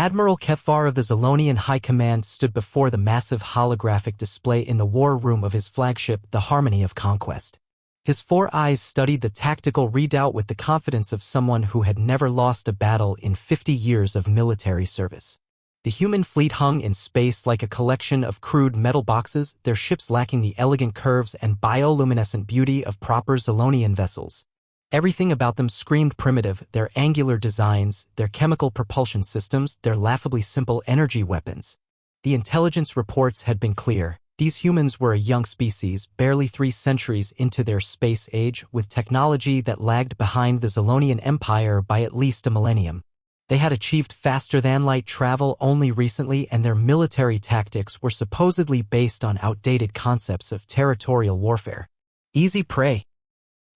Admiral Kethvar of the Zolonian High Command stood before the massive holographic display in the war room of his flagship, the Harmony of Conquest. His 4 eyes studied the tactical readout with the confidence of someone who had never lost a battle in 50 years of military service. The human fleet hung in space like a collection of crude metal boxes, their ships lacking the elegant curves and bioluminescent beauty of proper Zolonian vessels. Everything about them screamed primitive, their angular designs, their chemical propulsion systems, their laughably simple energy weapons. The intelligence reports had been clear. These humans were a young species, barely 3 centuries into their space age, with technology that lagged behind the Zolonian Empire by at least a millennium. They had achieved faster-than-light travel only recently, and their military tactics were supposedly based on outdated concepts of territorial warfare. Easy prey.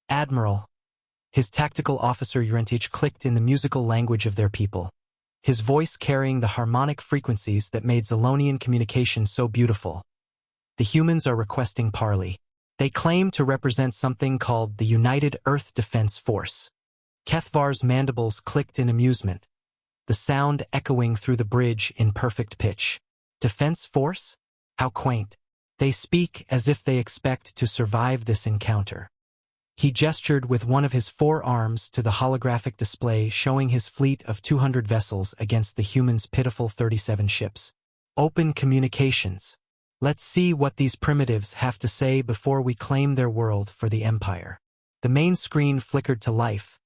Admiral. His tactical officer Urentich clicked in the musical language of their people, his voice carrying the harmonic frequencies that made Zolonian communication so beautiful. The humans are requesting parley. They claim to represent something called the United Earth Defense Force. Kethvar's mandibles clicked in amusement, the sound echoing through the bridge in perfect pitch. Defense Force? How quaint. They speak as if they expect to survive this encounter. He gestured with one of his 4 arms to the holographic display showing his fleet of 200 vessels against the humans' pitiful 37 ships. Open communications. Let's see what these primitives have to say before we claim their world for the Empire. The main screen flickered to life,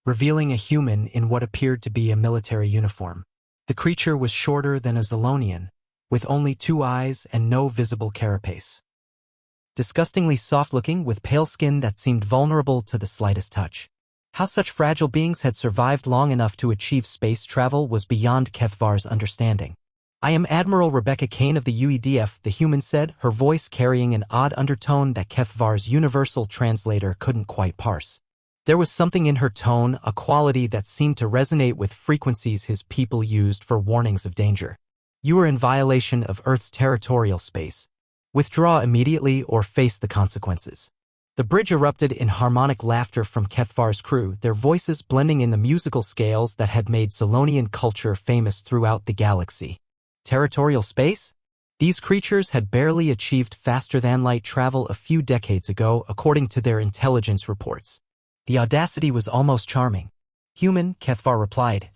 revealing a human in what appeared to be a military uniform. The creature was shorter than a Zolonian, with only 2 eyes and no visible carapace. Disgustingly soft-looking, with pale skin that seemed vulnerable to the slightest touch. How such fragile beings had survived long enough to achieve space travel was beyond Kethvar's understanding. "I am Admiral Rebecca Kane of the UEDF," the human said, her voice carrying an odd undertone that Kethvar's universal translator couldn't quite parse. There was something in her tone, a quality that seemed to resonate with frequencies his people used for warnings of danger. "You are in violation of Earth's territorial space. Withdraw immediately or face the consequences." The bridge erupted in harmonic laughter from Kethvar's crew, their voices blending in the musical scales that had made Zolonian culture famous throughout the galaxy. Territorial space? These creatures had barely achieved faster-than-light travel a few decades ago, according to their intelligence reports. The audacity was almost charming. "Human," Kethvar replied,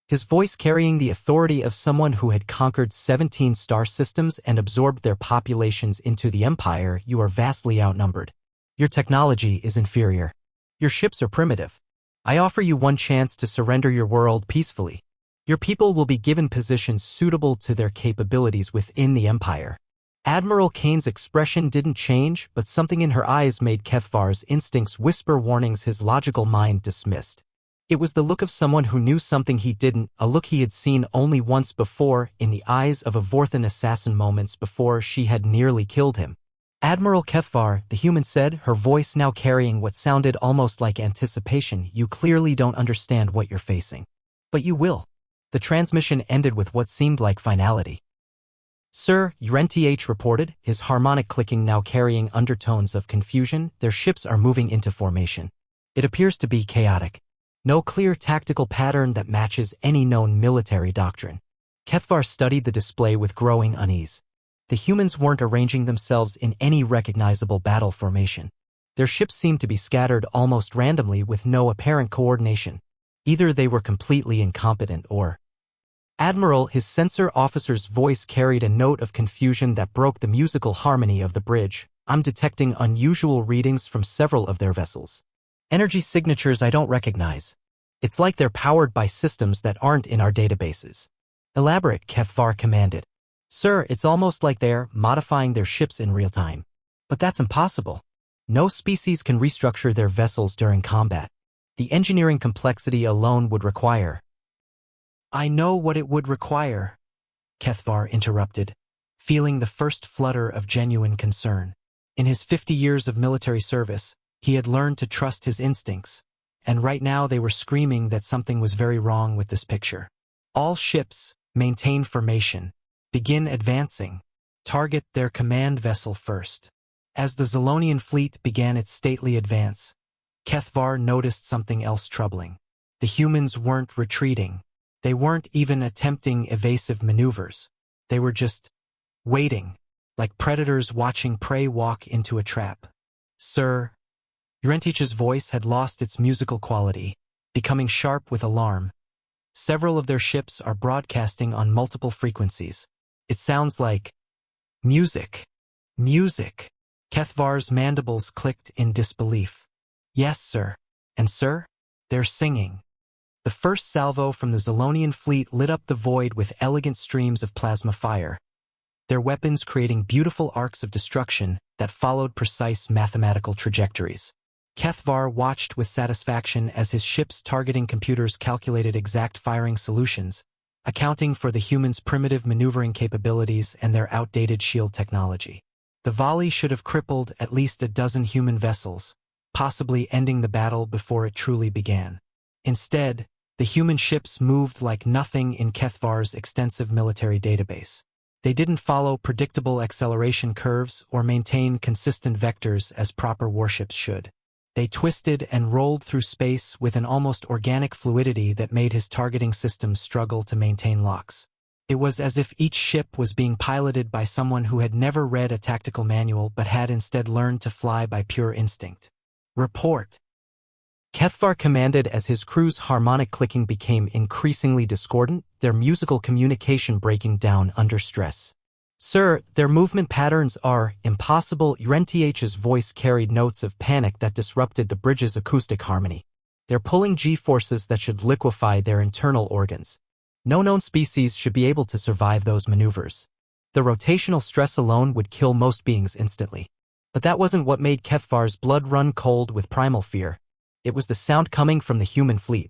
his voice carrying the authority of someone who had conquered 17 star systems and absorbed their populations into the Empire. "You are vastly outnumbered. Your technology is inferior. Your ships are primitive. I offer you one chance to surrender your world peacefully. Your people will be given positions suitable to their capabilities within the Empire." Admiral Kane's expression didn't change, but something in her eyes made Kethvar's instincts whisper warnings his logical mind dismissed. It was the look of someone who knew something he didn't, a look he had seen only once before in the eyes of a Vorthan assassin moments before she had nearly killed him. "Admiral Kethvar," the human said, her voice now carrying what sounded almost like anticipation, "you clearly don't understand what you're facing. But you will." The transmission ended with what seemed like finality. "Sir," Urentich reported, his harmonic clicking now carrying undertones of confusion, "their ships are moving into formation. It appears to be chaotic. No clear tactical pattern that matches any known military doctrine." Kethvar studied the display with growing unease. The humans weren't arranging themselves in any recognizable battle formation. Their ships seemed to be scattered almost randomly with no apparent coordination. Either they were completely incompetent or... "Admiral," his sensor officer's voice carried a note of confusion that broke the musical harmony of the bridge. "I'm detecting unusual readings from several of their vessels. Energy signatures I don't recognize. It's like they're powered by systems that aren't in our databases." "Elaborate," Kethvar commanded. "Sir, it's almost like they're modifying their ships in real time. But that's impossible. No species can restructure their vessels during combat. The engineering complexity alone would require—" "I know what it would require," Kethvar interrupted, feeling the first flutter of genuine concern. In his 50 years of military service, he had learned to trust his instincts, and right now they were screaming that something was very wrong with this picture. "All ships, maintain formation. Begin advancing. Target their command vessel first." As the Zolonian fleet began its stately advance, Kethvar noticed something else troubling. The humans weren't retreating. They weren't even attempting evasive maneuvers. They were just waiting, like predators watching prey walk into a trap. Sir, Urentich's voice had lost its musical quality, becoming sharp with alarm. Several of their ships are broadcasting on multiple frequencies. It sounds like music. Music. Kethvar's mandibles clicked in disbelief. Yes, sir. And sir? They're singing. The first salvo from the Zolonian fleet lit up the void with elegant streams of plasma fire, their weapons creating beautiful arcs of destruction that followed precise mathematical trajectories. Kethvar watched with satisfaction as his ship's targeting computers calculated exact firing solutions, accounting for the humans' primitive maneuvering capabilities and their outdated shield technology. The volley should have crippled at least a dozen human vessels, possibly ending the battle before it truly began. Instead, the human ships moved like nothing in Kethvar's extensive military database. They didn't follow predictable acceleration curves or maintain consistent vectors as proper warships should. They twisted and rolled through space with an almost organic fluidity that made his targeting systems struggle to maintain locks. It was as if each ship was being piloted by someone who had never read a tactical manual but had instead learned to fly by pure instinct. Report. Kethvar commanded as his crew's harmonic clicking became increasingly discordant, their musical communication breaking down under stress. Sir, their movement patterns are impossible. Urentich's voice carried notes of panic that disrupted the bridge's acoustic harmony. They're pulling G-forces that should liquefy their internal organs. No known species should be able to survive those maneuvers. The rotational stress alone would kill most beings instantly. But that wasn't what made Kethvar's blood run cold with primal fear. It was the sound coming from the human fleet.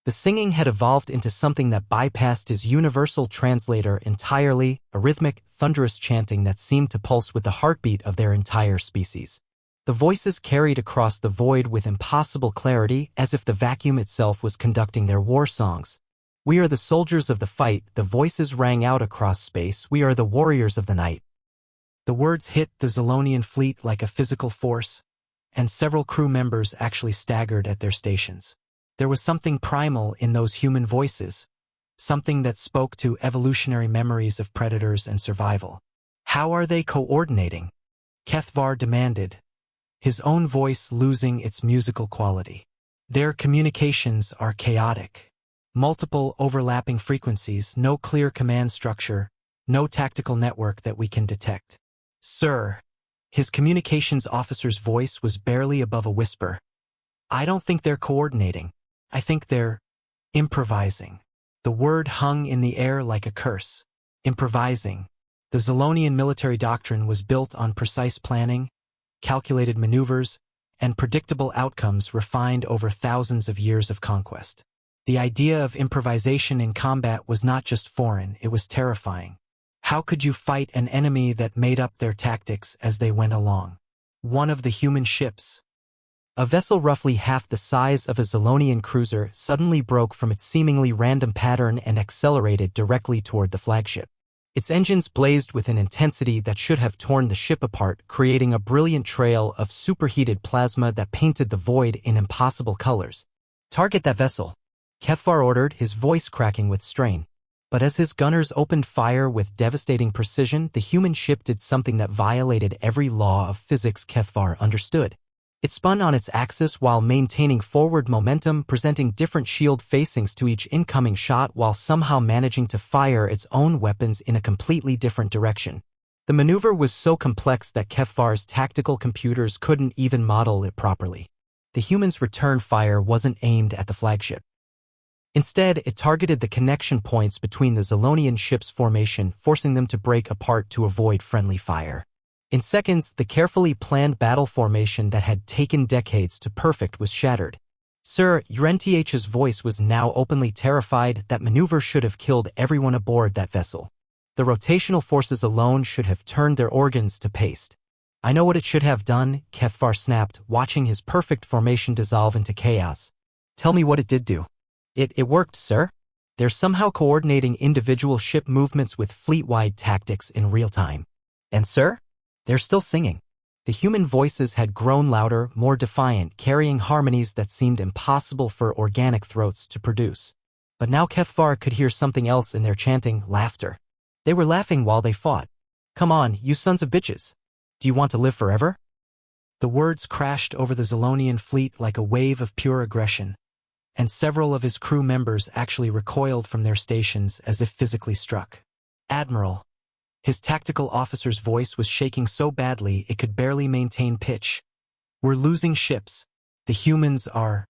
The singing had evolved into something that bypassed his universal translator entirely, a rhythmic, thunderous chanting that seemed to pulse with the heartbeat of their entire species. The voices carried across the void with impossible clarity, as if the vacuum itself was conducting their war songs. We are the soldiers of the fight, the voices rang out across space. We are the warriors of the night. The words hit the Zolonian fleet like a physical force, and several crew members actually staggered at their stations. There was something primal in those human voices, something that spoke to evolutionary memories of predators and survival. How are they coordinating? Kethvar demanded, his own voice losing its musical quality. Their communications are chaotic. Multiple overlapping frequencies, no clear command structure, no tactical network that we can detect. Sir, his communications officer's voice was barely above a whisper. I don't think they're coordinating. I think they're improvising. The word hung in the air like a curse. Improvising. The Zolonian military doctrine was built on precise planning, calculated maneuvers, and predictable outcomes refined over thousands of years of conquest. The idea of improvisation in combat was not just foreign, it was terrifying. How could you fight an enemy that made up their tactics as they went along? One of the human ships, a vessel roughly half the size of a Zolonian cruiser, suddenly broke from its seemingly random pattern and accelerated directly toward the flagship. Its engines blazed with an intensity that should have torn the ship apart, creating a brilliant trail of superheated plasma that painted the void in impossible colors. Target that vessel, Kethvar ordered, his voice cracking with strain. But as his gunners opened fire with devastating precision, the human ship did something that violated every law of physics Kethvar understood. It spun on its axis while maintaining forward momentum, presenting different shield facings to each incoming shot while somehow managing to fire its own weapons in a completely different direction. The maneuver was so complex that Kethvar's tactical computers couldn't even model it properly. The humans' return fire wasn't aimed at the flagship. Instead, it targeted the connection points between the Zolonian ship's formation, forcing them to break apart to avoid friendly fire. In seconds, the carefully planned battle formation that had taken decades to perfect was shattered. Sir, Urentich's voice was now openly terrified. That maneuver should have killed everyone aboard that vessel. The rotational forces alone should have turned their organs to paste. I know what it should have done, Kethvar snapped, watching his perfect formation dissolve into chaos. Tell me what it did do. It worked, sir. They're somehow coordinating individual ship movements with fleet-wide tactics in real time. And sir? They're still singing. The human voices had grown louder, more defiant, carrying harmonies that seemed impossible for organic throats to produce. But now Kethvar could hear something else in their chanting, laughter. They were laughing while they fought. "Come on, you sons of bitches. Do you want to live forever?" The words crashed over the Zolonian fleet like a wave of pure aggression, and several of his crew members actually recoiled from their stations as if physically struck. "Admiral." His tactical officer's voice was shaking so badly it could barely maintain pitch. "We're losing ships. The humans are.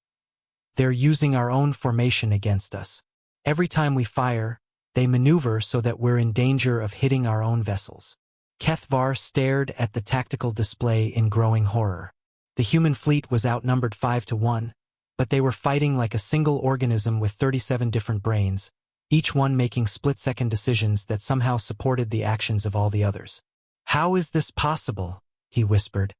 They're using our own formation against us. Every time we fire, they maneuver so that we're in danger of hitting our own vessels." Kethvar stared at the tactical display in growing horror. The human fleet was outnumbered 5-1, but they were fighting like a single organism with 37 different brains, each one making split-second decisions that somehow supported the actions of all the others. "How is this possible?" he whispered.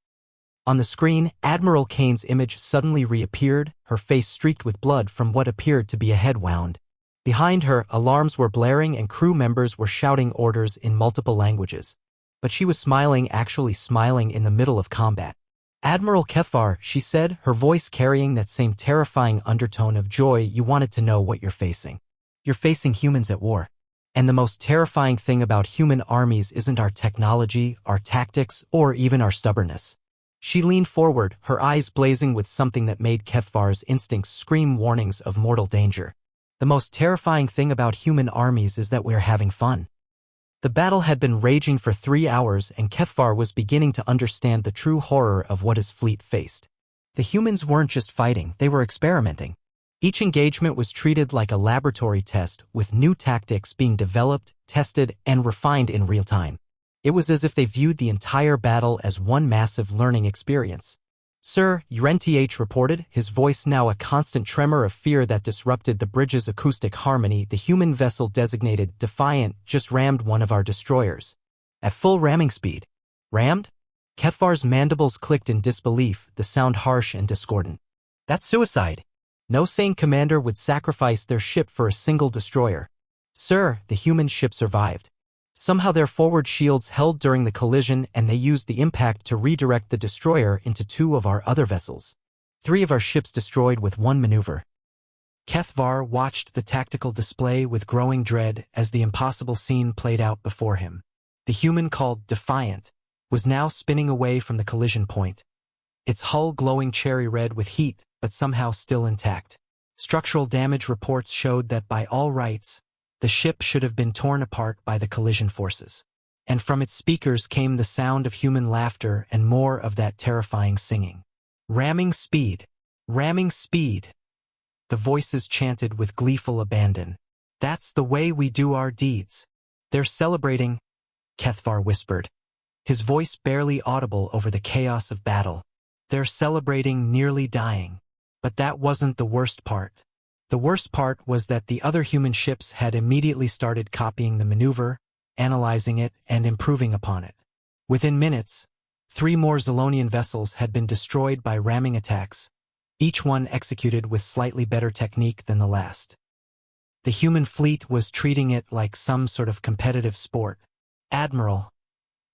On the screen, Admiral Kane's image suddenly reappeared, her face streaked with blood from what appeared to be a head wound. Behind her, alarms were blaring and crew members were shouting orders in multiple languages. But she was smiling, actually smiling in the middle of combat. "Admiral Kethvar," she said, her voice carrying that same terrifying undertone of joy. "You wanted to know what you're facing. You're facing humans at war. And the most terrifying thing about human armies isn't our technology, our tactics, or even our stubbornness." She leaned forward, her eyes blazing with something that made Kethvar's instincts scream warnings of mortal danger. "The most terrifying thing about human armies is that we're having fun." The battle had been raging for 3 hours, and Kethvar was beginning to understand the true horror of what his fleet faced. The humans weren't just fighting, they were experimenting. Each engagement was treated like a laboratory test, with new tactics being developed, tested, and refined in real time. It was as if they viewed the entire battle as one massive learning experience. "Sir," Urenth reported, his voice now a constant tremor of fear that disrupted the bridge's acoustic harmony, "the human vessel designated Defiant just rammed one of our destroyers. At full ramming speed." "Rammed?" Kethvar's mandibles clicked in disbelief, the sound harsh and discordant. "That's suicide. No sane commander would sacrifice their ship for a single destroyer." "Sir, the human ship survived. Somehow their forward shields held during the collision, and they used the impact to redirect the destroyer into 2 of our other vessels. 3 of our ships destroyed with one maneuver." Kethvar watched the tactical display with growing dread as the impossible scene played out before him. The human called Defiant was now spinning away from the collision point, its hull glowing cherry red with heat, but somehow still intact. Structural damage reports showed that by all rights, the ship should have been torn apart by the collision forces. And from its speakers came the sound of human laughter and more of that terrifying singing. "Ramming speed! Ramming speed!" The voices chanted with gleeful abandon. "That's the way we do our deeds. They're celebrating," Kethvar whispered, his voice barely audible over the chaos of battle. "They're celebrating nearly dying." But that wasn't the worst part. The worst part was that the other human ships had immediately started copying the maneuver, analyzing it, and improving upon it. Within minutes, 3 more Zolonian vessels had been destroyed by ramming attacks, each one executed with slightly better technique than the last. The human fleet was treating it like some sort of competitive sport. "Admiral,"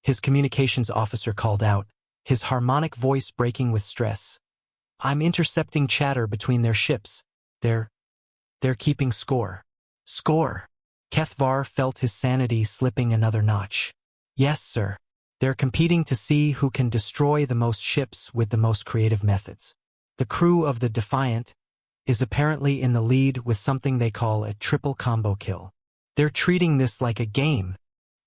his communications officer called out, his harmonic voice breaking with stress. "I'm intercepting chatter between their ships. They're keeping score." "Score?" Kethvar felt his sanity slipping another notch. "Yes, sir. They're competing to see who can destroy the most ships with the most creative methods. The crew of the Defiant is apparently in the lead with something they call a triple combo kill. They're treating this like a game."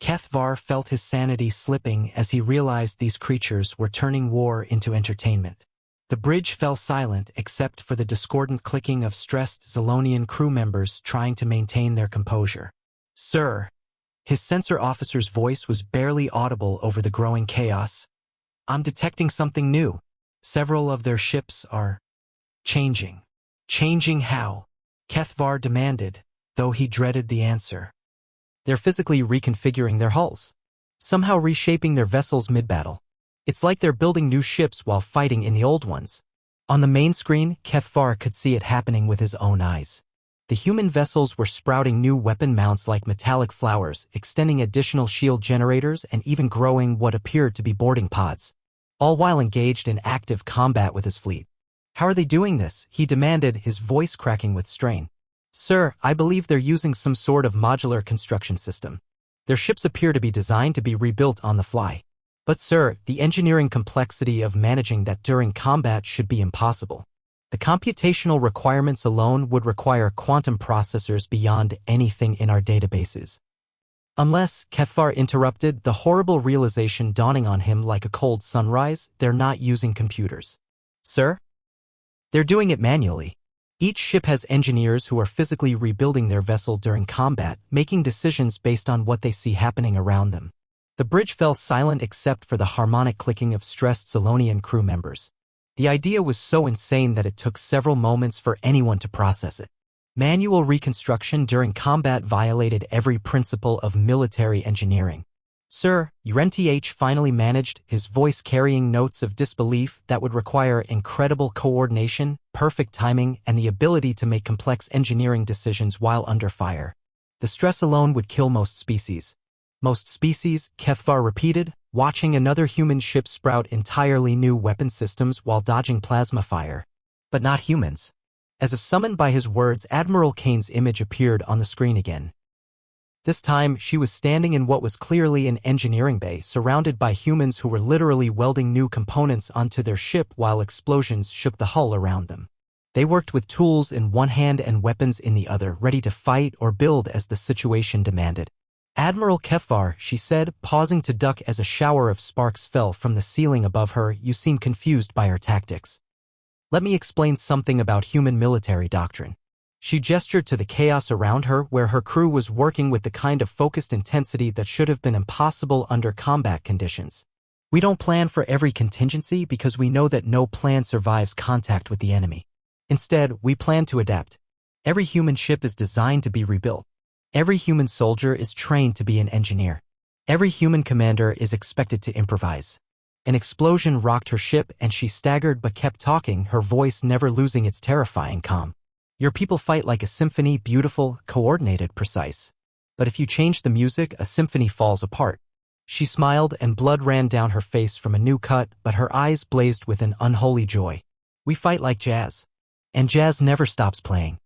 Kethvar felt his sanity slipping as he realized these creatures were turning war into entertainment. The bridge fell silent except for the discordant clicking of stressed Zolonian crew members trying to maintain their composure. "Sir," his sensor officer's voice was barely audible over the growing chaos, "I'm detecting something new. Several of their ships are changing." "Changing how?" Kethvar demanded, though he dreaded the answer. "They're physically reconfiguring their hulls, somehow reshaping their vessels mid-battle. It's like they're building new ships while fighting in the old ones." On the main screen, Kethvar could see it happening with his own eyes. The human vessels were sprouting new weapon mounts like metallic flowers, extending additional shield generators and even growing what appeared to be boarding pods, all while engaged in active combat with his fleet. "How are they doing this?" he demanded, his voice cracking with strain. Sir, I believe they're using some sort of modular construction system. Their ships appear to be designed to be rebuilt on the fly. But sir, the engineering complexity of managing that during combat should be impossible. The computational requirements alone would require quantum processors beyond anything in our databases. Unless, Kethvar interrupted, the horrible realization dawning on him like a cold sunrise, they're not using computers. Sir? They're doing it manually. Each ship has engineers who are physically rebuilding their vessel during combat, making decisions based on what they see happening around them. The bridge fell silent except for the harmonic clicking of stressed Solonian crew members. The idea was so insane that it took several moments for anyone to process it. Manual reconstruction during combat violated every principle of military engineering. Sir, UNTH finally managed, his voice carrying notes of disbelief that would require incredible coordination, perfect timing, and the ability to make complex engineering decisions while under fire. The stress alone would kill most species. Most species, Kethvar repeated, watching another human ship sprout entirely new weapon systems while dodging plasma fire. But not humans. As if summoned by his words, Admiral Kane's image appeared on the screen again. This time, she was standing in what was clearly an engineering bay, surrounded by humans who were literally welding new components onto their ship while explosions shook the hull around them. They worked with tools in one hand and weapons in the other, ready to fight or build as the situation demanded. Admiral Kethvar, she said, pausing to duck as a shower of sparks fell from the ceiling above her, you seem confused by our tactics. Let me explain something about human military doctrine. She gestured to the chaos around her where her crew was working with the kind of focused intensity that should have been impossible under combat conditions. We don't plan for every contingency because we know that no plan survives contact with the enemy. Instead, we plan to adapt. Every human ship is designed to be rebuilt. Every human soldier is trained to be an engineer. Every human commander is expected to improvise. An explosion rocked her ship and she staggered but kept talking, her voice never losing its terrifying calm. Your people fight like a symphony, beautiful, coordinated, precise. But if you change the music, a symphony falls apart. She smiled and blood ran down her face from a new cut, but her eyes blazed with an unholy joy. We fight like jazz. And jazz never stops playing.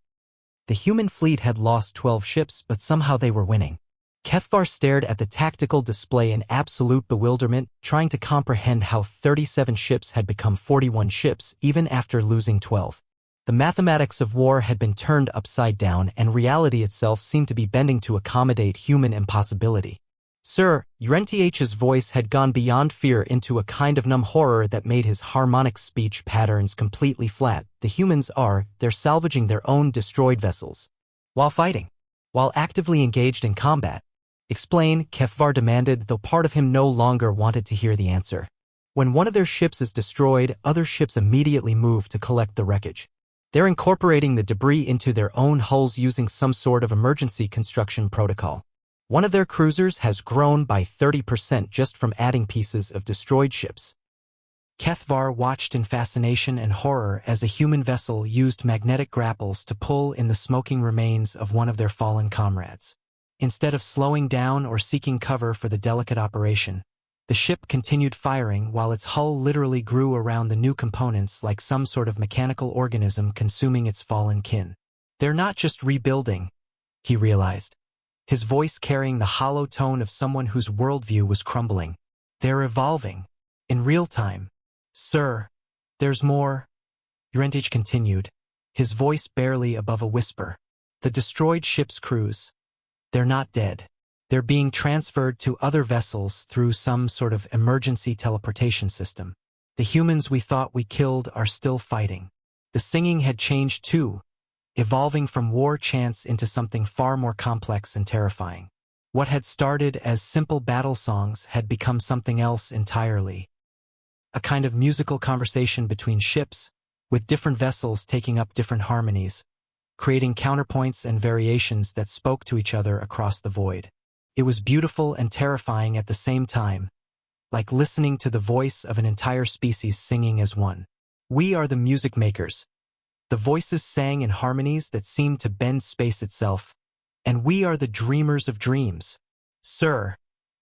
The human fleet had lost 12 ships, but somehow they were winning. Kethvar stared at the tactical display in absolute bewilderment, trying to comprehend how 37 ships had become 41 ships, even after losing 12. The mathematics of war had been turned upside down and reality itself seemed to be bending to accommodate human impossibility. Sir, UNTH's voice had gone beyond fear into a kind of numb horror that made his harmonic speech patterns completely flat. The humans they're salvaging their own destroyed vessels. While fighting. While actively engaged in combat. Explain, Kethvar demanded, though part of him no longer wanted to hear the answer. When one of their ships is destroyed, other ships immediately move to collect the wreckage. They're incorporating the debris into their own hulls using some sort of emergency construction protocol. One of their cruisers has grown by 30% just from adding pieces of destroyed ships. Kethvar watched in fascination and horror as a human vessel used magnetic grapples to pull in the smoking remains of one of their fallen comrades. Instead of slowing down or seeking cover for the delicate operation, the ship continued firing while its hull literally grew around the new components like some sort of mechanical organism consuming its fallen kin. They're not just rebuilding, he realized, his voice carrying the hollow tone of someone whose worldview was crumbling. They're evolving. In real time. Sir, there's more. Urentich continued, his voice barely above a whisper. The destroyed ship's crews. They're not dead. They're being transferred to other vessels through some sort of emergency teleportation system. The humans we thought we killed are still fighting. The singing had changed too, evolving from war chants into something far more complex and terrifying. What had started as simple battle songs had become something else entirely. A kind of musical conversation between ships, with different vessels taking up different harmonies, creating counterpoints and variations that spoke to each other across the void. It was beautiful and terrifying at the same time, like listening to the voice of an entire species singing as one. We are the music makers. The voices sang in harmonies that seemed to bend space itself. And we are the dreamers of dreams. Sir,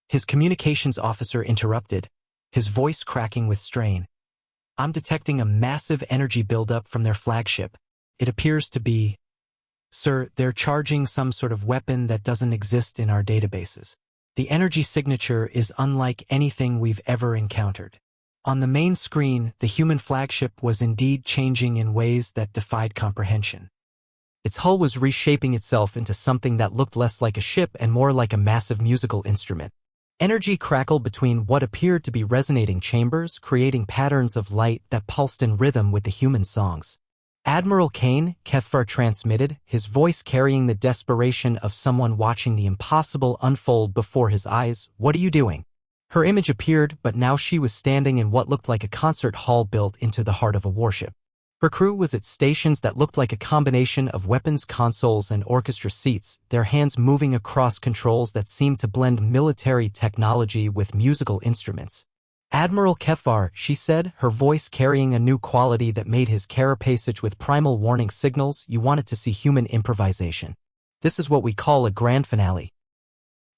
his communications officer interrupted, his voice cracking with strain. I'm detecting a massive energy buildup from their flagship. It appears to be Sir, they're charging some sort of weapon that doesn't exist in our databases. The energy signature is unlike anything we've ever encountered. On the main screen, the human flagship was indeed changing in ways that defied comprehension. Its hull was reshaping itself into something that looked less like a ship and more like a massive musical instrument. Energy crackled between what appeared to be resonating chambers, creating patterns of light that pulsed in rhythm with the human songs. Admiral Kane, Kethvar transmitted, his voice carrying the desperation of someone watching the impossible unfold before his eyes. "What are you doing?" Her image appeared, but now she was standing in what looked like a concert hall built into the heart of a warship. Her crew was at stations that looked like a combination of weapons consoles and orchestra seats, their hands moving across controls that seemed to blend military technology with musical instruments. "Admiral Kethvar," she said, her voice carrying a new quality that made his carapace with primal warning signals. "You wanted to see human improvisation. This is what we call a grand finale."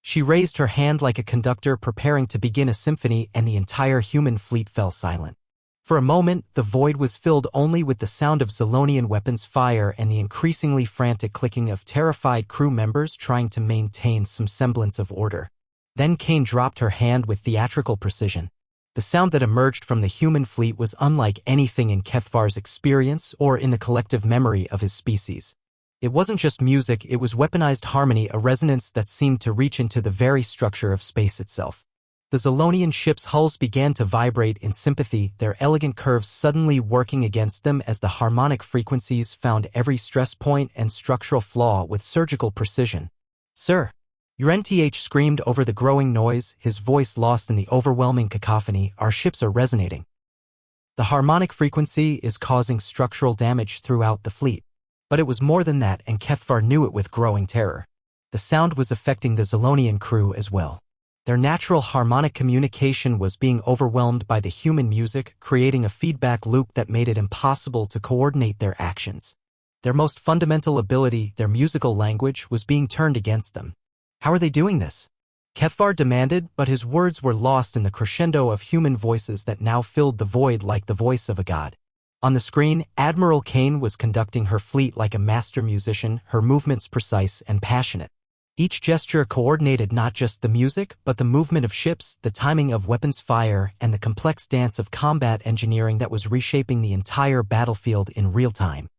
She raised her hand like a conductor preparing to begin a symphony, and the entire human fleet fell silent. For a moment, the void was filled only with the sound of Zolonian weapons fire and the increasingly frantic clicking of terrified crew members trying to maintain some semblance of order. Then Kane dropped her hand with theatrical precision. The sound that emerged from the human fleet was unlike anything in Kethvar's experience or in the collective memory of his species. It wasn't just music, it was weaponized harmony, a resonance that seemed to reach into the very structure of space itself. The Zolonian ships' hulls began to vibrate in sympathy, their elegant curves suddenly working against them as the harmonic frequencies found every stress point and structural flaw with surgical precision. "Sir!" UNTH screamed over the growing noise, his voice lost in the overwhelming cacophony. "Our ships are resonating. The harmonic frequency is causing structural damage throughout the fleet." But it was more than that, and Kethvar knew it with growing terror. The sound was affecting the Zolonian crew as well. Their natural harmonic communication was being overwhelmed by the human music, creating a feedback loop that made it impossible to coordinate their actions. Their most fundamental ability, their musical language, was being turned against them. "How are they doing this?" Kethvar demanded, but his words were lost in the crescendo of human voices that now filled the void like the voice of a god. On the screen, Admiral Kane was conducting her fleet like a master musician, her movements precise and passionate. Each gesture coordinated not just the music, but the movement of ships, the timing of weapons fire, and the complex dance of combat engineering that was reshaping the entire battlefield in real time.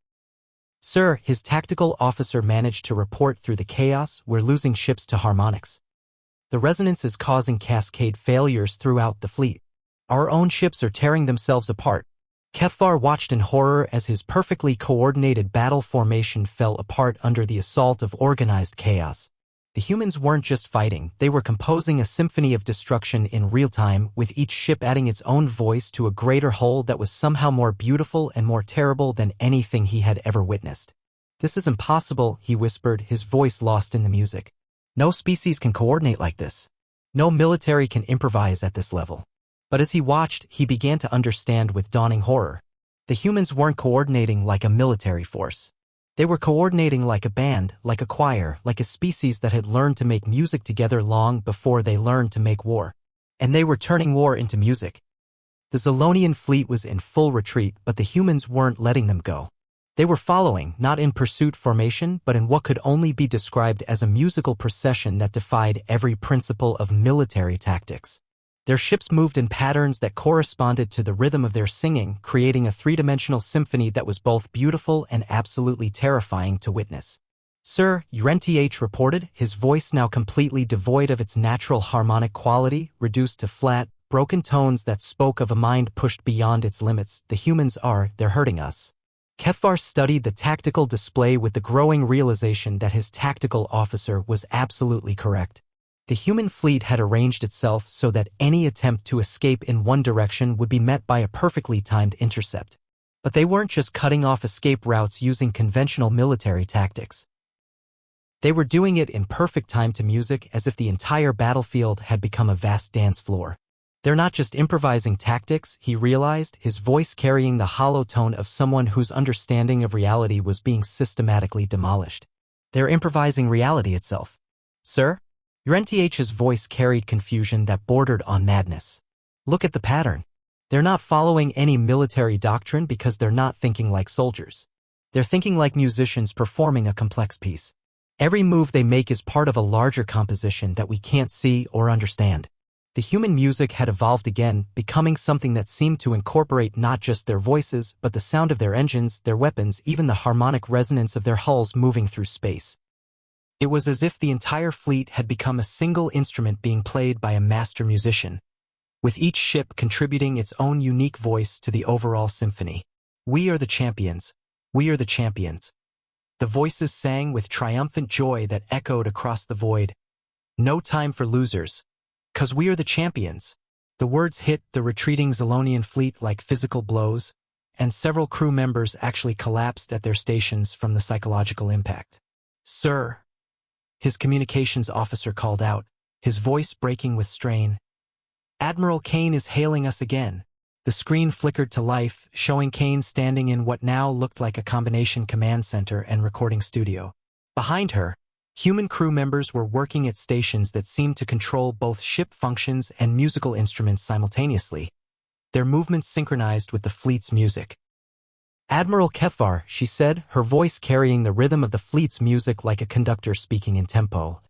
"Sir," his tactical officer managed to report through the chaos, "we're losing ships to harmonics. The resonance is causing cascade failures throughout the fleet. Our own ships are tearing themselves apart." Kethvar watched in horror as his perfectly coordinated battle formation fell apart under the assault of organized chaos. The humans weren't just fighting, they were composing a symphony of destruction in real time, with each ship adding its own voice to a greater whole that was somehow more beautiful and more terrible than anything he had ever witnessed. "This is impossible," he whispered, his voice lost in the music. "No species can coordinate like this. No military can improvise at this level." But as he watched, he began to understand with dawning horror. The humans weren't coordinating like a military force. They were coordinating like a band, like a choir, like a species that had learned to make music together long before they learned to make war. And they were turning war into music. The Zolonian fleet was in full retreat, but the humans weren't letting them go. They were following, not in pursuit formation, but in what could only be described as a musical procession that defied every principle of military tactics. Their ships moved in patterns that corresponded to the rhythm of their singing, creating a three-dimensional symphony that was both beautiful and absolutely terrifying to witness. "Sir," UNTH reported, his voice now completely devoid of its natural harmonic quality, reduced to flat, broken tones that spoke of a mind pushed beyond its limits. "The humans they're hurting us." Kethvar studied the tactical display with the growing realization that his tactical officer was absolutely correct. The human fleet had arranged itself so that any attempt to escape in one direction would be met by a perfectly timed intercept. But they weren't just cutting off escape routes using conventional military tactics. They were doing it in perfect time to music, as if the entire battlefield had become a vast dance floor. "They're not just improvising tactics," he realized, his voice carrying the hollow tone of someone whose understanding of reality was being systematically demolished. "They're improvising reality itself." "Sir?" UNTH's voice carried confusion that bordered on madness. "Look at the pattern. They're not following any military doctrine because they're not thinking like soldiers. They're thinking like musicians performing a complex piece. Every move they make is part of a larger composition that we can't see or understand. The human music had evolved again, becoming something that seemed to incorporate not just their voices, but the sound of their engines, their weapons, even the harmonic resonance of their hulls moving through space. It was as if the entire fleet had become a single instrument being played by a master musician, with each ship contributing its own unique voice to the overall symphony. "We are the champions. We are the champions." The voices sang with triumphant joy that echoed across the void. "No time for losers. 'Cause we are the champions." The words hit the retreating Zalonian fleet like physical blows, and several crew members actually collapsed at their stations from the psychological impact. "Sir," his communications officer called out, his voice breaking with strain. "Admiral Kane is hailing us again." The screen flickered to life, showing Kane standing in what now looked like a combination command center and recording studio. Behind her, human crew members were working at stations that seemed to control both ship functions and musical instruments simultaneously, their movements synchronized with the fleet's music. "Admiral Kethvar," she said, her voice carrying the rhythm of the fleet's music like a conductor speaking in tempo.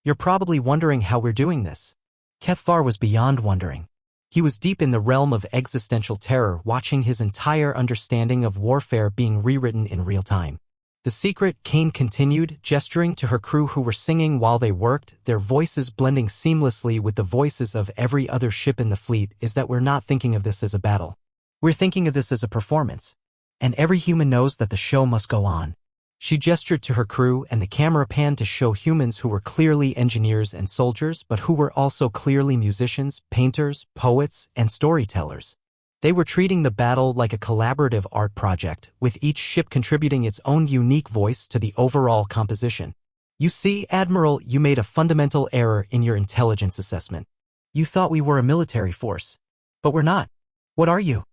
"You're probably wondering how we're doing this." Kethvar was beyond wondering. He was deep in the realm of existential terror, watching his entire understanding of warfare being rewritten in real time. "The secret," Kane continued, gesturing to her crew who were singing while they worked, their voices blending seamlessly with the voices of every other ship in the fleet, "is that we're not thinking of this as a battle. We're thinking of this as a performance. And every human knows that the show must go on." She gestured to her crew, and the camera panned to show humans who were clearly engineers and soldiers, but who were also clearly musicians, painters, poets, and storytellers. They were treating the battle like a collaborative art project, with each ship contributing its own unique voice to the overall composition. "You see, Admiral, you made a fundamental error in your intelligence assessment. You thought we were a military force. But we're not. What are you?"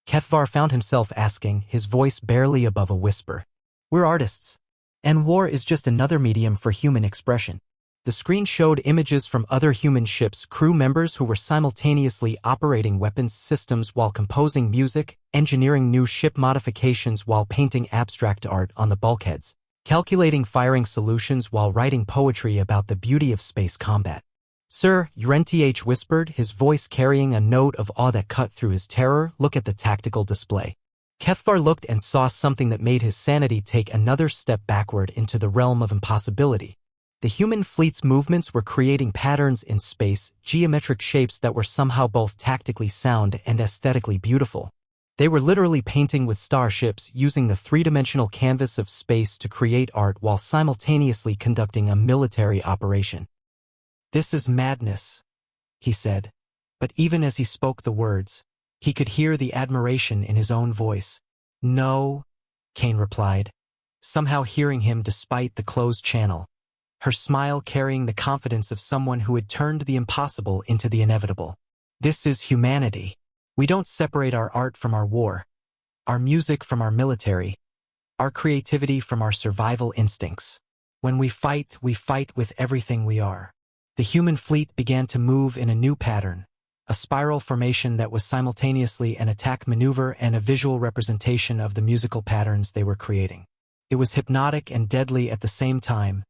Kethvar found himself asking, his voice barely above a whisper. "We're artists. And war is just another medium for human expression." The screen showed images from other human ships' crew members who were simultaneously operating weapons systems while composing music, engineering new ship modifications while painting abstract art on the bulkheads, calculating firing solutions while writing poetry about the beauty of space combat. "Sir," Urenth whispered, his voice carrying a note of awe that cut through his terror, "look at the tactical display." Kethvar looked and saw something that made his sanity take another step backward into the realm of impossibility. The human fleet's movements were creating patterns in space, geometric shapes that were somehow both tactically sound and aesthetically beautiful. They were literally painting with starships, using the three-dimensional canvas of space to create art while simultaneously conducting a military operation. "This is madness," he said. But even as he spoke the words, he could hear the admiration in his own voice. "No," Kane replied, somehow hearing him despite the closed channel, her smile carrying the confidence of someone who had turned the impossible into the inevitable. "This is humanity. We don't separate our art from our war, our music from our military, our creativity from our survival instincts. When we fight with everything we are." The human fleet began to move in a new pattern, a spiral formation that was simultaneously an attack maneuver and a visual representation of the musical patterns they were creating. It was hypnotic and deadly at the same time,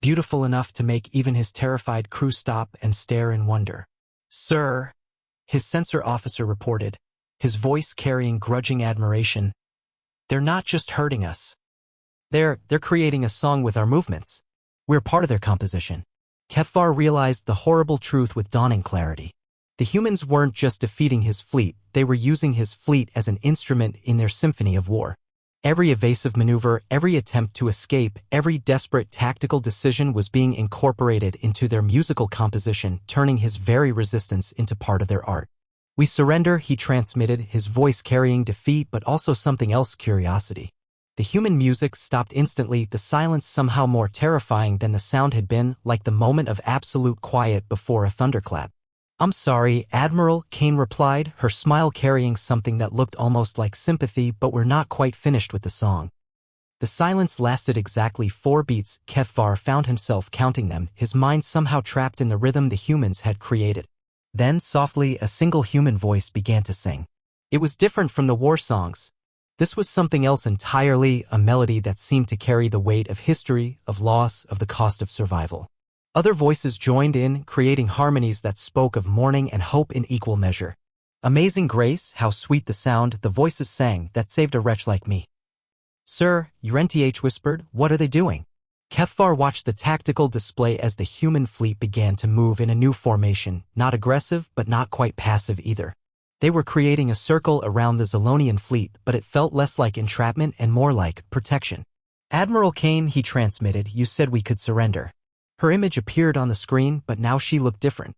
beautiful enough to make even his terrified crew stop and stare in wonder. "Sir," his sensor officer reported, his voice carrying grudging admiration, "they're not just hurting us. They're creating a song with our movements. We're part of their composition." Kethvar realized the horrible truth with dawning clarity. The humans weren't just defeating his fleet, they were using his fleet as an instrument in their symphony of war. Every evasive maneuver, every attempt to escape, every desperate tactical decision was being incorporated into their musical composition, turning his very resistance into part of their art. "We surrender," he transmitted, his voice carrying defeat but also something else, curiosity. The human music stopped instantly, the silence somehow more terrifying than the sound had been, like the moment of absolute quiet before a thunderclap. "I'm sorry, Admiral," Kane replied, her smile carrying something that looked almost like sympathy, "but we're not quite finished with the song." The silence lasted exactly 4 beats. Kethvar found himself counting them, his mind somehow trapped in the rhythm the humans had created. Then, softly, a single human voice began to sing. It was different from the war songs. This was something else entirely, a melody that seemed to carry the weight of history, of loss, of the cost of survival. Other voices joined in, creating harmonies that spoke of mourning and hope in equal measure. Amazing grace, how sweet the sound, the voices sang, that saved a wretch like me. Sir, Urenth whispered, what are they doing? Kethvar watched the tactical display as the human fleet began to move in a new formation, not aggressive but not quite passive either. They were creating a circle around the Zolonian fleet, but it felt less like entrapment and more like protection. Admiral Kane, he transmitted, you said we could surrender. Her image appeared on the screen, but now she looked different.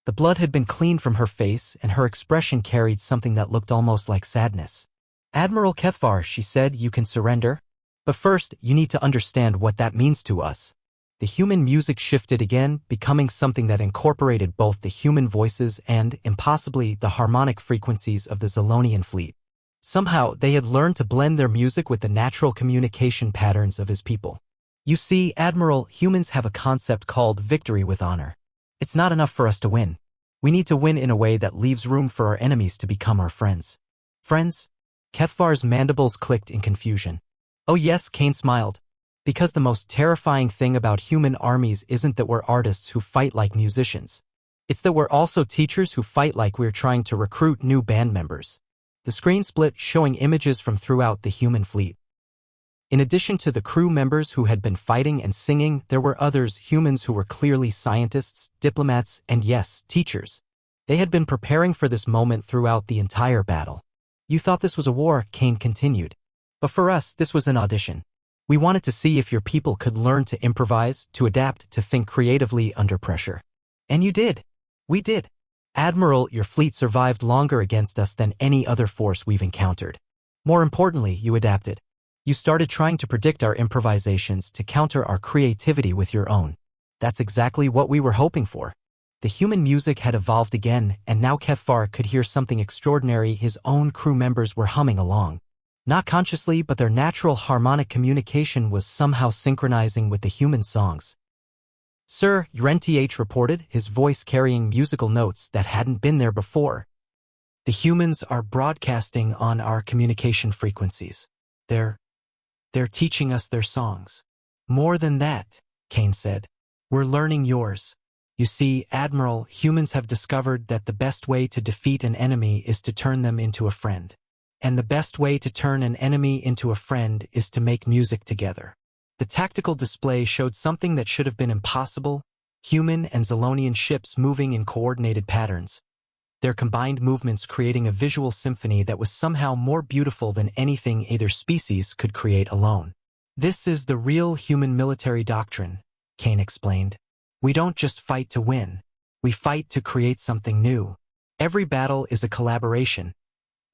The blood had been cleaned from her face, and her expression carried something that looked almost like sadness. Admiral Kethvar, she said, you can surrender? But first, you need to understand what that means to us. The human music shifted again, becoming something that incorporated both the human voices and, impossibly, the harmonic frequencies of the Zolonian fleet. Somehow, they had learned to blend their music with the natural communication patterns of his people. You see, Admiral, humans have a concept called victory with honor. It's not enough for us to win. We need to win in a way that leaves room for our enemies to become our friends. Friends? Kethvar's mandibles clicked in confusion. Oh yes, Kane smiled. Because the most terrifying thing about human armies isn't that we're artists who fight like musicians. It's that we're also teachers who fight like we're trying to recruit new band members. The screen split, showing images from throughout the human fleet. In addition to the crew members who had been fighting and singing, there were others, humans who were clearly scientists, diplomats, and yes, teachers. They had been preparing for this moment throughout the entire battle. You thought this was a war, Kane continued. But for us, this was an audition. We wanted to see if your people could learn to improvise, to adapt, to think creatively under pressure. And you did. We did. Admiral, your fleet survived longer against us than any other force we've encountered. More importantly, you adapted. You started trying to predict our improvisations, to counter our creativity with your own. That's exactly what we were hoping for. The human music had evolved again, and now Kethvar could hear something extraordinary. His own crew members were humming along. Not consciously, but their natural harmonic communication was somehow synchronizing with the human songs. Sir, Urenth reported, his voice carrying musical notes that hadn't been there before. The humans are broadcasting on our communication frequencies. They're teaching us their songs. More than that, Kane said. We're learning yours. You see, Admiral, humans have discovered that the best way to defeat an enemy is to turn them into a friend. And the best way to turn an enemy into a friend is to make music together. The tactical display showed something that should have been impossible: human and Zolonian ships moving in coordinated patterns. Their combined movements creating a visual symphony that was somehow more beautiful than anything either species could create alone. This is the real human military doctrine, Kane explained. We don't just fight to win. We fight to create something new. Every battle is a collaboration.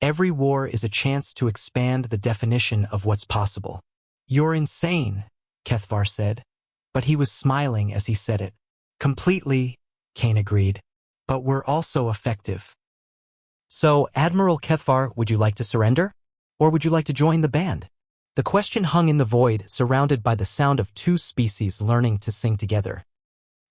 Every war is a chance to expand the definition of what's possible. You're insane, Kethvar said. But he was smiling as he said it. Completely, Kane agreed. But we're also effective. So, Admiral Kethvar, would you like to surrender? Or would you like to join the band? The question hung in the void, surrounded by the sound of two species learning to sing together.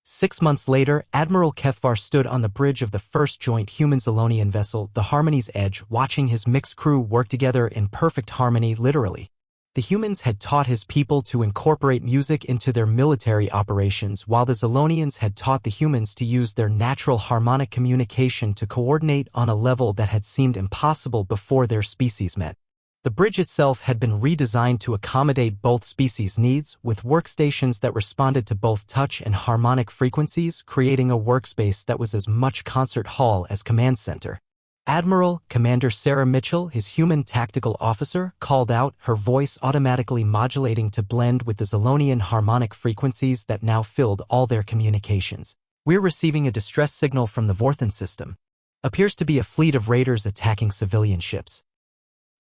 6 months later, Admiral Kethvar stood on the bridge of the first joint human-Zolonian vessel, the Harmony's Edge, watching his mixed crew work together in perfect harmony, literally. The humans had taught his people to incorporate music into their military operations, while the Zolonians had taught the humans to use their natural harmonic communication to coordinate on a level that had seemed impossible before their species met. The bridge itself had been redesigned to accommodate both species' needs, with workstations that responded to both touch and harmonic frequencies, creating a workspace that was as much concert hall as command center. Admiral, Commander Sarah Mitchell, his human tactical officer, called out, her voice automatically modulating to blend with the Zolonian harmonic frequencies that now filled all their communications. We're receiving a distress signal from the Vorthan system. Appears to be a fleet of raiders attacking civilian ships.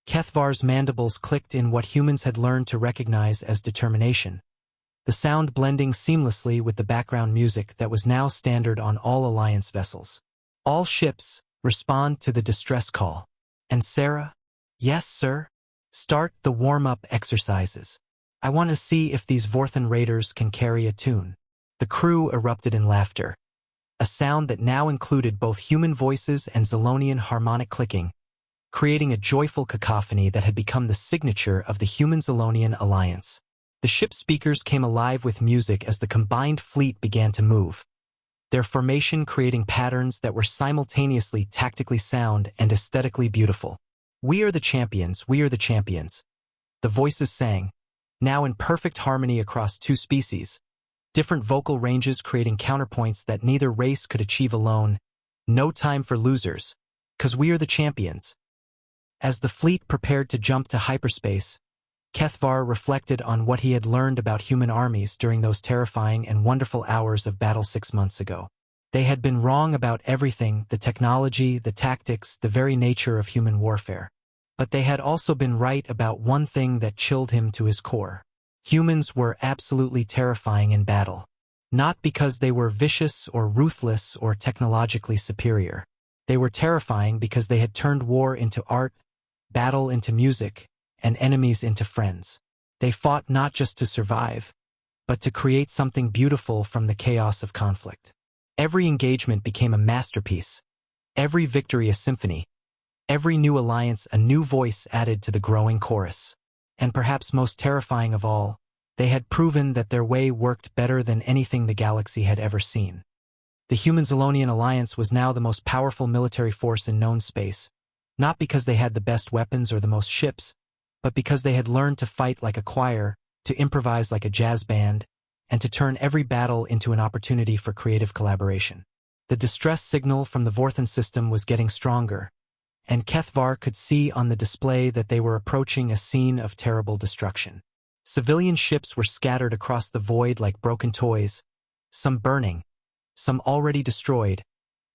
Kethvar's mandibles clicked in what humans had learned to recognize as determination, the sound blending seamlessly with the background music that was now standard on all Alliance vessels. All ships, respond to the distress call. And Sarah? Yes, sir? Start the warm-up exercises. I want to see if these Vorthan raiders can carry a tune. The crew erupted in laughter, a sound that now included both human voices and Zolonian harmonic clicking, creating a joyful cacophony that had become the signature of the Human-Zolonian alliance. The ship's speakers came alive with music as the combined fleet began to move, their formation creating patterns that were simultaneously tactically sound and aesthetically beautiful. "We are the champions, we are the champions," the voices sang, now in perfect harmony across two species, different vocal ranges creating counterpoints that neither race could achieve alone. "No time for losers, 'cause we are the champions." As the fleet prepared to jump to hyperspace, Kethvar reflected on what he had learned about human armies during those terrifying and wonderful hours of battle 6 months ago. They had been wrong about everything, the technology, the tactics, the very nature of human warfare. But they had also been right about one thing that chilled him to his core. Humans were absolutely terrifying in battle. Not because they were vicious or ruthless or technologically superior. They were terrifying because they had turned war into art, battle into music, and enemies into friends. They fought not just to survive, but to create something beautiful from the chaos of conflict. Every engagement became a masterpiece, every victory a symphony, every new alliance a new voice added to the growing chorus. And perhaps most terrifying of all, they had proven that their way worked better than anything the galaxy had ever seen. The Human-Zolonian alliance was now the most powerful military force in known space, not because they had the best weapons or the most ships, but because they had learned to fight like a choir, to improvise like a jazz band, and to turn every battle into an opportunity for creative collaboration. The distress signal from the Vorthan system was getting stronger, and Kethvar could see on the display that they were approaching a scene of terrible destruction. Civilian ships were scattered across the void like broken toys, some burning, some already destroyed,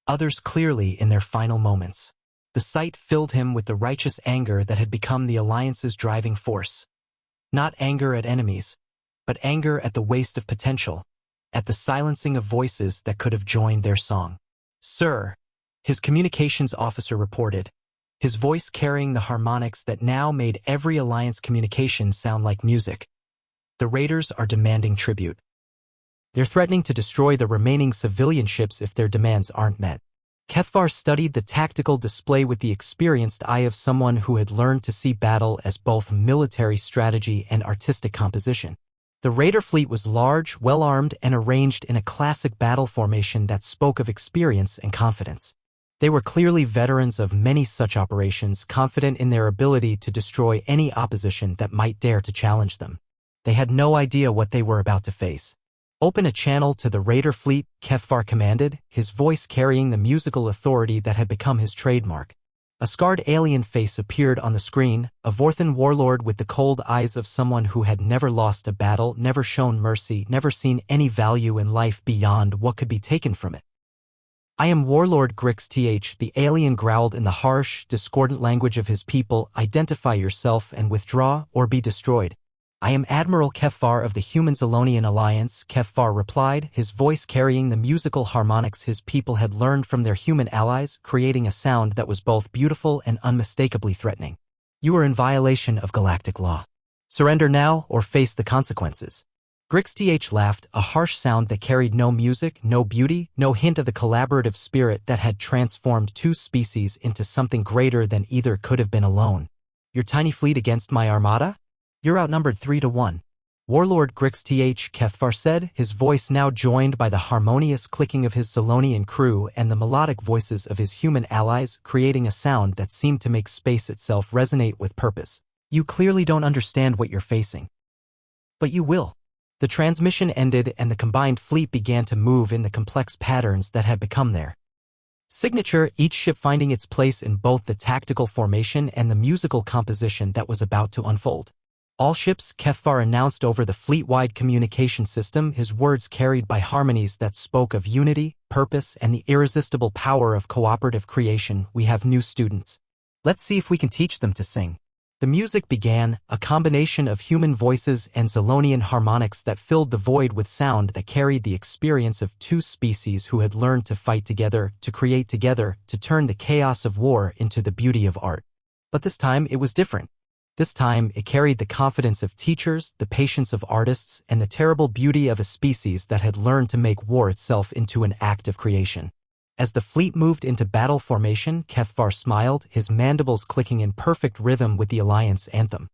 others clearly in their final moments. The sight filled him with the righteous anger that had become the Alliance's driving force. Not anger at enemies, but anger at the waste of potential, at the silencing of voices that could have joined their song. "Sir," his communications officer reported, his voice carrying the harmonics that now made every Alliance communication sound like music. "The Raiders are demanding tribute. They're threatening to destroy the remaining civilian ships if their demands aren't met." Kethvar studied the tactical display with the experienced eye of someone who had learned to see battle as both military strategy and artistic composition. The Raider fleet was large, well-armed, and arranged in a classic battle formation that spoke of experience and confidence. They were clearly veterans of many such operations, confident in their ability to destroy any opposition that might dare to challenge them. They had no idea what they were about to face. "Open a channel to the Raider fleet," Kethvar commanded, his voice carrying the musical authority that had become his trademark. A scarred alien face appeared on the screen, a Vorthan warlord with the cold eyes of someone who had never lost a battle, never shown mercy, never seen any value in life beyond what could be taken from it. "I am Warlord Grix, the alien growled in the harsh, discordant language of his people. "Identify yourself and withdraw or be destroyed." "I am Admiral Kethvar of the Human-Zolonian Alliance," Kethvar replied, his voice carrying the musical harmonics his people had learned from their human allies, creating a sound that was both beautiful and unmistakably threatening. "You are in violation of galactic law. Surrender now or face the consequences." Grix laughed, a harsh sound that carried no music, no beauty, no hint of the collaborative spirit that had transformed two species into something greater than either could have been alone. "Your tiny fleet against my armada? You're outnumbered 3-1. Warlord Grix, Kethvar said, his voice now joined by the harmonious clicking of his Zolonian crew and the melodic voices of his human allies, creating a sound that seemed to make space itself resonate with purpose. "You clearly don't understand what you're facing. But you will." The transmission ended and the combined fleet began to move in the complex patterns that had become their signature, each ship finding its place in both the tactical formation and the musical composition that was about to unfold. "All ships," Kethvar announced over the fleet-wide communication system, his words carried by harmonies that spoke of unity, purpose, and the irresistible power of cooperative creation. "We have new students. Let's see if we can teach them to sing." The music began, a combination of human voices and Zolonian harmonics that filled the void with sound that carried the experience of two species who had learned to fight together, to create together, to turn the chaos of war into the beauty of art. But this time it was different. This time it carried the confidence of teachers, the patience of artists, and the terrible beauty of a species that had learned to make war itself into an act of creation. As the fleet moved into battle formation, Kethvar smiled, his mandibles clicking in perfect rhythm with the Alliance anthem.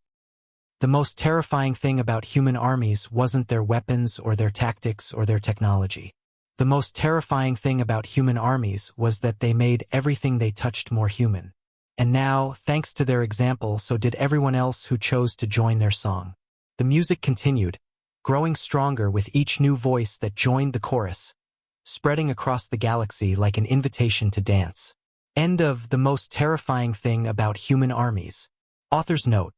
The most terrifying thing about human armies wasn't their weapons or their tactics or their technology. The most terrifying thing about human armies was that they made everything they touched more human. And now, thanks to their example, so did everyone else who chose to join their song. The music continued, growing stronger with each new voice that joined the chorus, spreading across the galaxy like an invitation to dance. End of The Most Terrifying Thing About Human Armies. Author's note.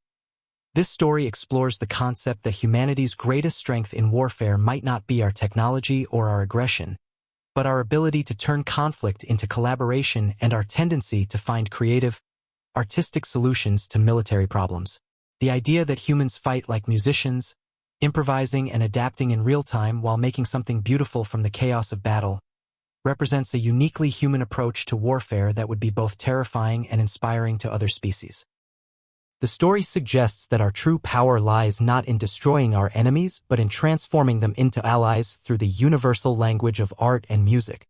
This story explores the concept that humanity's greatest strength in warfare might not be our technology or our aggression, but our ability to turn conflict into collaboration and our tendency to find creative, artistic solutions to military problems. The idea that humans fight like musicians, improvising and adapting in real time while making something beautiful from the chaos of battle, represents a uniquely human approach to warfare that would be both terrifying and inspiring to other species. The story suggests that our true power lies not in destroying our enemies but in transforming them into allies through the universal language of art and music.